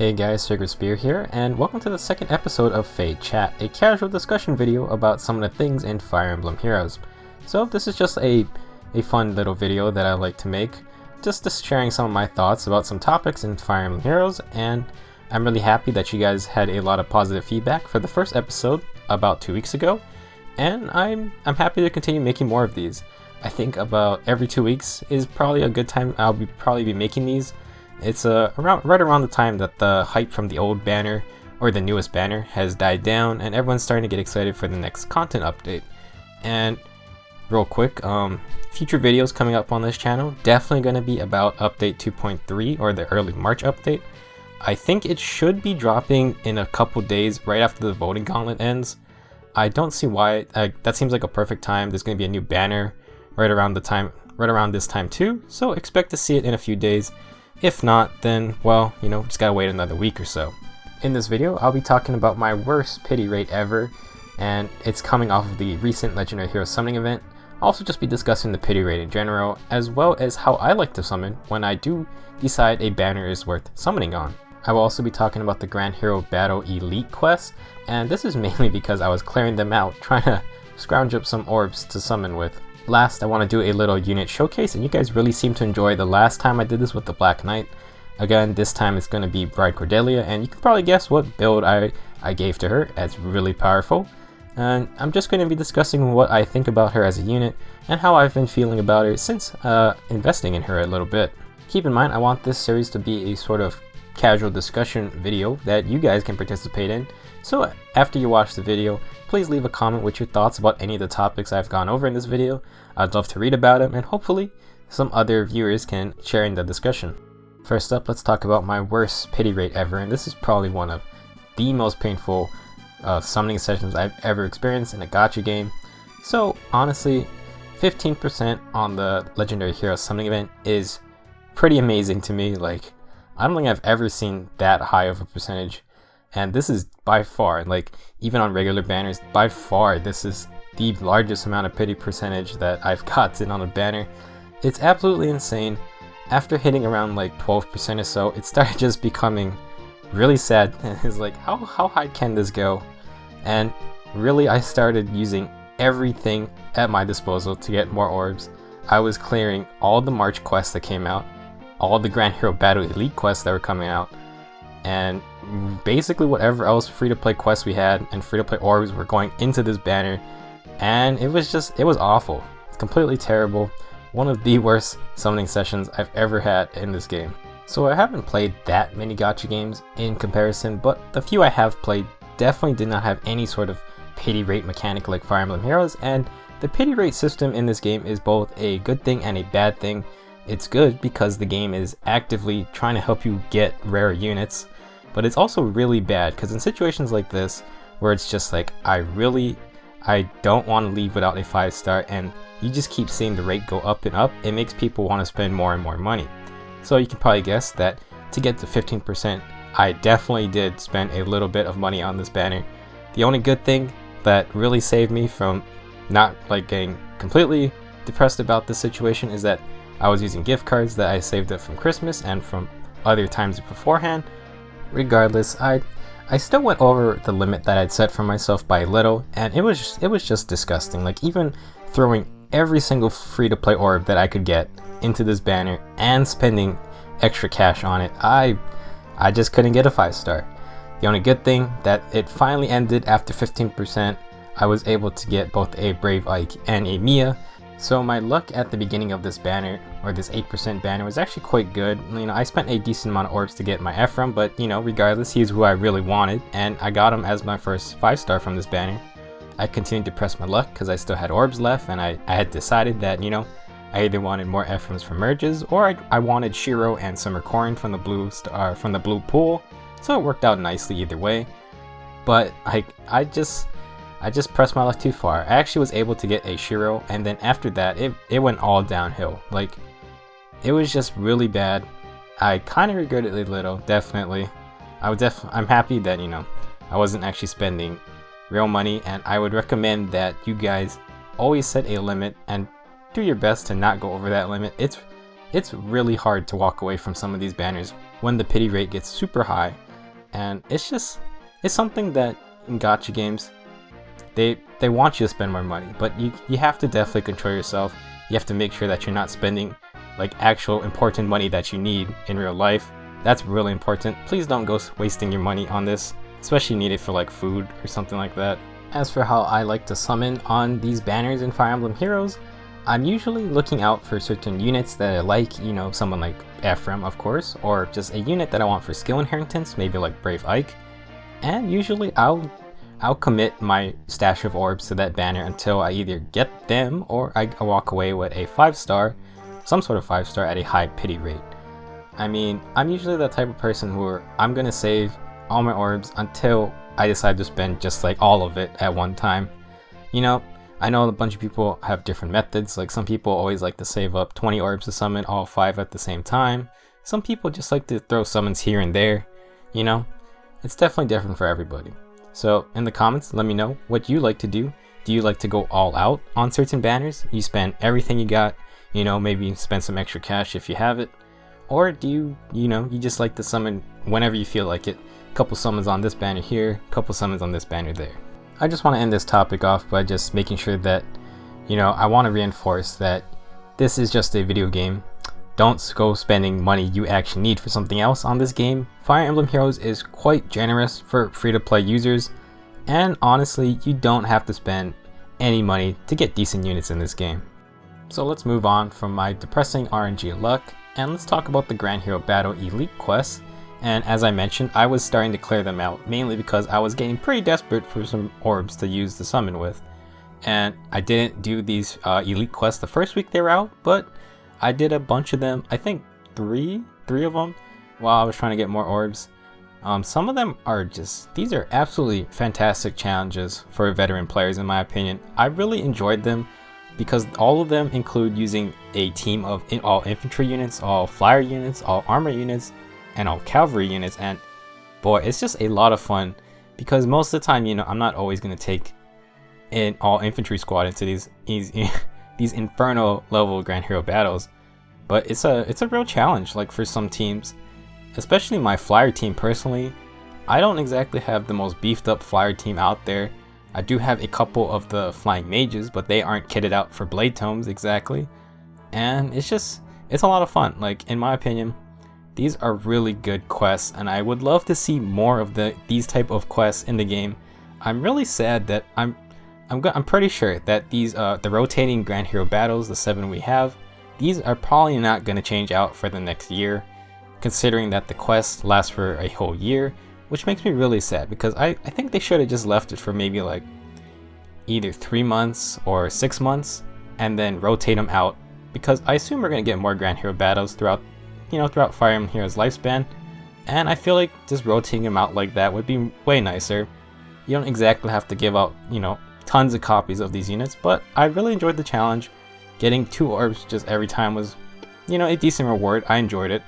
Hey guys, Sacred Spear here, and welcome to the second episode of Feh Chat, a casual discussion video about some of the things in Fire Emblem Heroes. So this is just a fun little video that I like to make, just sharing some of my thoughts about some topics in Fire Emblem Heroes, and I'm really happy that you guys had a lot of positive feedback for the first episode about 2 weeks ago, and I'm happy to continue making more of these. I think about every 2 weeks is probably a good time I'll probably be making these. It's right around the time that the hype from the old banner or the newest banner has died down and everyone's starting to get excited for the next content update. And real quick, future videos coming up on this channel definitely going to be about update 2.3 or the early March update. I think it should be dropping in a couple days right after the voting gauntlet ends. I don't see why. That seems like a perfect time. There's going to be a new banner right around this time too, so expect to see it in a few days. If not, then, well, just gotta wait another week or so. In this video, I'll be talking about my worst pity rate ever, and it's coming off of the recent Legendary Hero Summoning event. I'll also just be discussing the pity rate in general, as well as how I like to summon when I do decide a banner is worth summoning on. I will also be talking about the Grand Hero Battle Elite quests, and this is mainly because I was clearing them out, trying to scrounge up some orbs to summon with. Last, I want to do a little unit showcase, and you guys really seem to enjoy the last time I did this with the Black Knight. Again, this time it's going to be Bride Cordelia, and you can probably guess what build I gave to her. It's really powerful. And I'm just going to be discussing what I think about her as a unit, and how I've been feeling about her since investing in her a little bit. Keep in mind, I want this series to be a sort of casual discussion video that you guys can participate in. So after you watch the video, please leave a comment with your thoughts about any of the topics I've gone over in this video. I'd love to read about them, and hopefully some other viewers can share in the discussion. First up, let's talk about my worst pity rate ever, and this is probably one of the most painful summoning sessions I've ever experienced in a gacha game. So honestly, 15% on the Legendary Hero Summoning event is pretty amazing to me. Like, I don't think I've ever seen that high of a percentage. And this is by far, like, even on regular banners, by far, this is the largest amount of pity percentage that I've gotten on a banner. It's absolutely insane. After hitting around like 12% or so, it started just becoming really sad. And it's like, how high can this go? And really, I started using everything at my disposal to get more orbs. I was clearing all the March quests that came out, all the Grand Hero Battle Elite quests that were coming out, and basically whatever else free-to-play quests we had and free-to-play orbs were going into this banner, and it was awful. It's completely terrible. One of the worst summoning sessions I've ever had in this game. So I haven't played that many gacha games in comparison, but the few I have played definitely did not have any sort of pity rate mechanic like Fire Emblem Heroes, and the pity rate system in this game is both a good thing and a bad thing. It's good because the game is actively trying to help you get rare units, but it's also really bad because in situations like this where it's just like, I don't want to leave without a 5-star, and you just keep seeing the rate go up and up, it makes people want to spend more and more money. So you can probably guess that to get to 15%, I definitely did spend a little bit of money on this banner. The only good thing that really saved me from not like getting completely depressed about this situation is that I was using gift cards that I saved up from Christmas and from other times beforehand. Regardless, I still went over the limit that I'd set for myself by a little, and it was just disgusting. Like, even throwing every single free-to-play orb that I could get into this banner and spending extra cash on it, I just couldn't get a 5-star. The only good thing that it finally ended after 15%. I was able to get both a Brave Ike and a Mia. So my luck at the beginning of this banner, or this 8% banner, was actually quite good. I spent a decent amount of orbs to get my Ephraim, but regardless, he's who I really wanted, and I got him as my first 5-star from this banner. I continued to press my luck because I still had orbs left, and I had decided that, I either wanted more Ephraims from merges, or I wanted Shiro and Summer Corn from the blue pool, so it worked out nicely either way. But I just pressed my luck too far. I actually was able to get a Shiro, and then after that, it went all downhill. Like, it was just really bad. I kind of regret it a little, definitely. I'm happy that, I wasn't actually spending real money, and I would recommend that you guys always set a limit and do your best to not go over that limit. It's really hard to walk away from some of these banners when the pity rate gets super high. and it's something that in gacha games, they want you to spend more money, but you have to definitely control yourself. You have to make sure that you're not spending like actual important money that you need in real life. That's really important. Please don't go wasting your money on this, especially need it for like food or something like that. As for how I like to summon on these banners in Fire Emblem Heroes, I'm usually looking out for certain units that I like, you know, someone like Ephraim, of course, or just a unit that I want for skill inheritance, maybe like Brave Ike. And usually I'll commit my stash of orbs to that banner until I either get them or I walk away with a 5-star, some sort of 5-star at a high pity rate. I mean, I'm usually the type of person who I'm gonna save all my orbs until I decide to spend just like all of it at one time. You know, I know a bunch of people have different methods. Like some people always like to save up 20 orbs to summon all 5 at the same time. Some people just like to throw summons here and there. You know, it's definitely different for everybody. So in the comments, let me know what you like to do. Do you like to go all out on certain banners? You spend everything you got, you know, maybe spend some extra cash if you have it. Or do you just like to summon whenever you feel like it? A couple summons on this banner here, a couple summons on this banner there. I just want to end this topic off by just making sure that, you know, I want to reinforce that this is just a video game. Don't go spending money you actually need for something else on this game. Fire Emblem Heroes is quite generous for free-to-play users, and honestly, you don't have to spend any money to get decent units in this game. So let's move on from my depressing RNG luck, and let's talk about the Grand Hero Battle Elite quests. And as I mentioned, I was starting to clear them out, mainly because I was getting pretty desperate for some orbs to use to summon with. And I didn't do these elite quests the first week they were out, but I did a bunch of them, I think three of them, while I was trying to get more orbs. Some of them are these are absolutely fantastic challenges for veteran players in my opinion. I really enjoyed them because all of them include using a team of all infantry units, all flyer units, all armor units, and all cavalry units, and boy, it's just a lot of fun because most of the time, you know, I'm not always going to take an all infantry squad into these inferno level Grand Hero battles, but it's a real challenge, like for some teams, especially my flyer team. Personally, I don't exactly have the most beefed up flyer team out there. I do have a couple of the flying mages, but they aren't kitted out for blade tomes exactly, and it's a lot of fun. Like in my opinion, these are really good quests, and I would love to see more of these type of quests in the game. I'm really sad that I'm pretty sure that these the rotating Grand Hero battles, the 7 we have, these are probably not going to change out for the next year, considering that the quest lasts for a whole year, which makes me really sad because I think they should have just left it for maybe like either 3 months or 6 months and then rotate them out, because I assume we're going to get more Grand Hero battles throughout Fire Emblem Heroes lifespan, and I feel like just rotating them out like that would be way nicer. You don't exactly have to give out, you know, tons of copies of these units, but I really enjoyed the challenge. Getting 2 orbs just every time was, you know, a decent reward. I enjoyed it.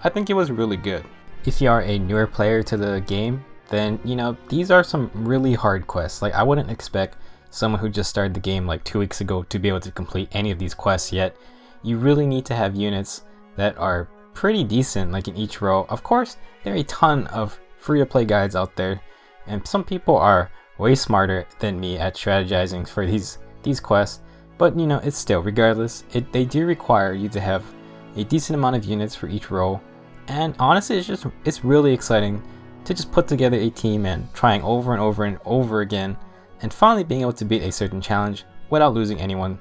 I think it was really good. If you are a newer player to the game, then, you know, these are some really hard quests. Like, I wouldn't expect someone who just started the game like 2 weeks ago to be able to complete any of these quests yet. You really need to have units that are pretty decent, like in each row. Of course, there are a ton of free-to-play guides out there, and some people are way smarter than me at strategizing for these quests, but you know, it's still, regardless, they do require you to have a decent amount of units for each row, and honestly, it's really exciting to just put together a team and trying over and over and over again, and finally being able to beat a certain challenge without losing anyone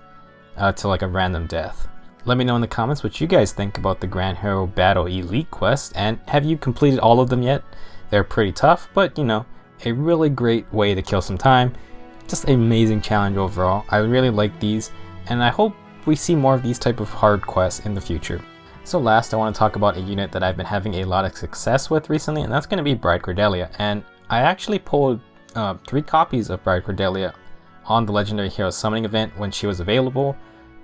to like a random death. Let me know in the comments what you guys think about the Grand Hero Battle Elite quest, and have you completed all of them yet? They're pretty tough, but you know, a really great way to kill some time. Just an amazing challenge overall. I really like these, and I hope we see more of these type of hard quests in the future. So last, I want to talk about a unit that I've been having a lot of success with recently, and that's going to be Bride Cordelia. And I actually pulled 3 copies of Bride Cordelia on the Legendary Hero Summoning event when she was available.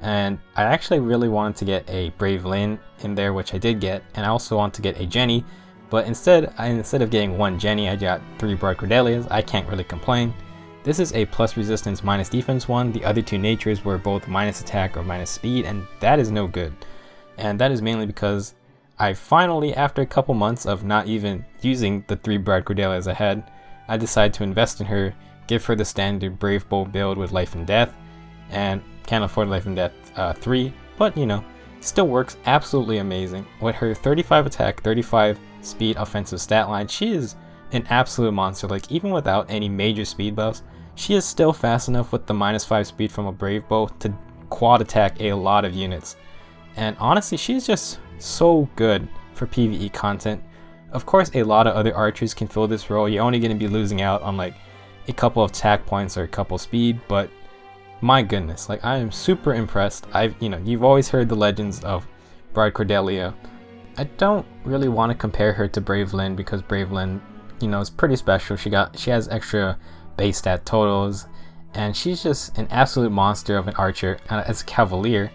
And I actually really wanted to get a Brave Lynn in there, which I did get, and I also want to get a Jenny, but instead of getting 1 Jenny, I got 3 Bride Cordelias. I can't really complain. This is a plus resistance minus defense one. The other 2 natures were both minus attack or minus speed, and that is no good. And that is mainly because I finally, after a couple months of not even using the 3 Bride Cordelias I had, I decided to invest in her, give her the standard Brave Bolt build with Life and Death, and can't afford Life and Death 3, but you know, still works absolutely amazing. With her 35 attack, 35 speed offensive stat line, she is an absolute monster. Like, even without any major speed buffs, she is still fast enough with the -5 speed from a Brave Bolt to quad attack a lot of units. And honestly, she's just so good for PvE content. Of course, a lot of other archers can fill this role. You're only going to be losing out on like a couple of attack points or a couple speed, but my goodness, like, I am super impressed. You've always heard the legends of Bride Cordelia. I don't really want to compare her to Brave Lyn because Brave Lyn, is pretty special. She has extra base stat totals, and she's just an absolute monster of an archer as a cavalier.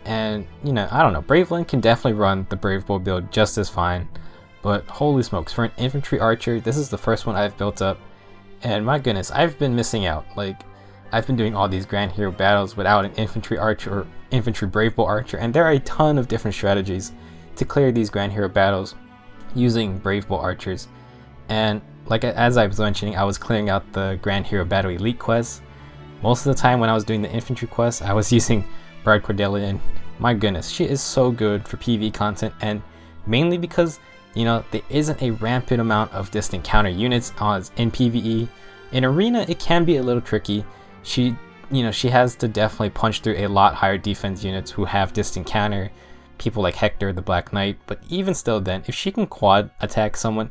And I don't know, Brave Lyn can definitely run the Brave Bolt build just as fine, but holy smokes, for an infantry archer, this is the first one I've built up, and my goodness, I've been missing out. Like, I've been doing all these grand hero battles without an infantry archer or infantry Brave Bolt archer, and there are a ton of different strategies to clear these grand hero battles using Brave Bolt archers. And like, as I was mentioning, I was clearing out the grand hero battle elite quests. Most of the time when I was doing the infantry quests, I was using Bride Cordelia, and my goodness, she is so good for PvE content, and mainly because there isn't a rampant amount of distant counter units in PvE. In arena, it can be a little tricky. She has to definitely punch through a lot higher defense units who have distant counter, people like Hector the Black Knight, but even still then, if she can quad attack someone,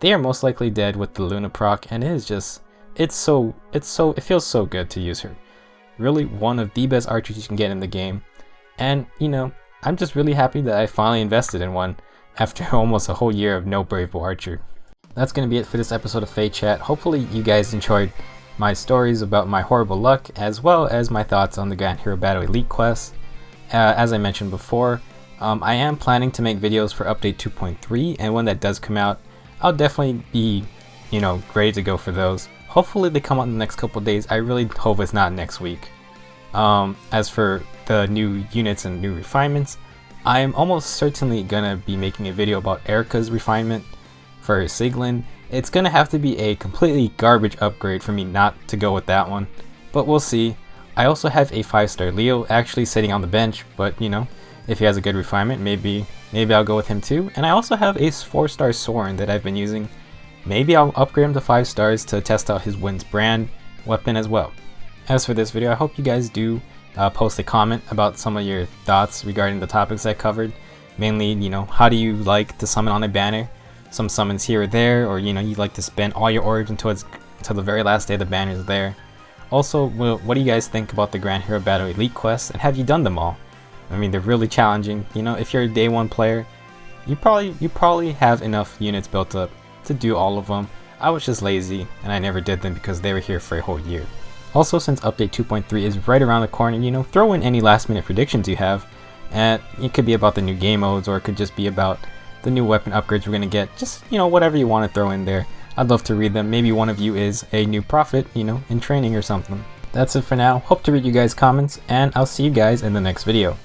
they are most likely dead with the Luna proc, and it feels so good to use her. Really one of the best archers you can get in the game, and I'm just really happy that I finally invested in one after almost a whole year of no Brave Bolt archer. That's going to be it for this episode of Feh Chat. Hopefully you guys enjoyed my stories about my horrible luck, as well as my thoughts on the Grand Hero Battle Elite quest. As I mentioned before, I am planning to make videos for update 2.3, and when that does come out, I'll definitely be ready to go for those. Hopefully they come out in the next couple days. I really hope it's not next week. As for the new units and new refinements, I am almost certainly gonna be making a video about Erica's refinement for Siglin. It's gonna have to be a completely garbage upgrade for me not to go with that one, but we'll see. I also have a 5-star Leo actually sitting on the bench, but if he has a good refinement, maybe I'll go with him too. And I also have a 4-star Soren that I've been using. Maybe I'll upgrade him to 5 stars to test out his Wind's Brand weapon as well. As for this video, I hope you guys do post a comment about some of your thoughts regarding the topics I covered. Mainly, how do you like to summon on a banner? Some summons here or there, or you like to spend all your orbs until the very last day the banner is there. Also, what do you guys think about the Grand Hero Battle Elite quests, and have you done them all? I mean, they're really challenging. If you're a day 1 player, you probably have enough units built up to do all of them. I was just lazy and I never did them because they were here for a whole year. Also, since update 2.3 is right around the corner, throw in any last minute predictions you have, and it could be about the new game modes, or it could just be about the new weapon upgrades we're gonna get. Just whatever you want to throw in there, I'd love to read them. Maybe one of you is a new prophet in training or something. That's it for now. Hope to read you guys' comments, and I'll see you guys in the next video.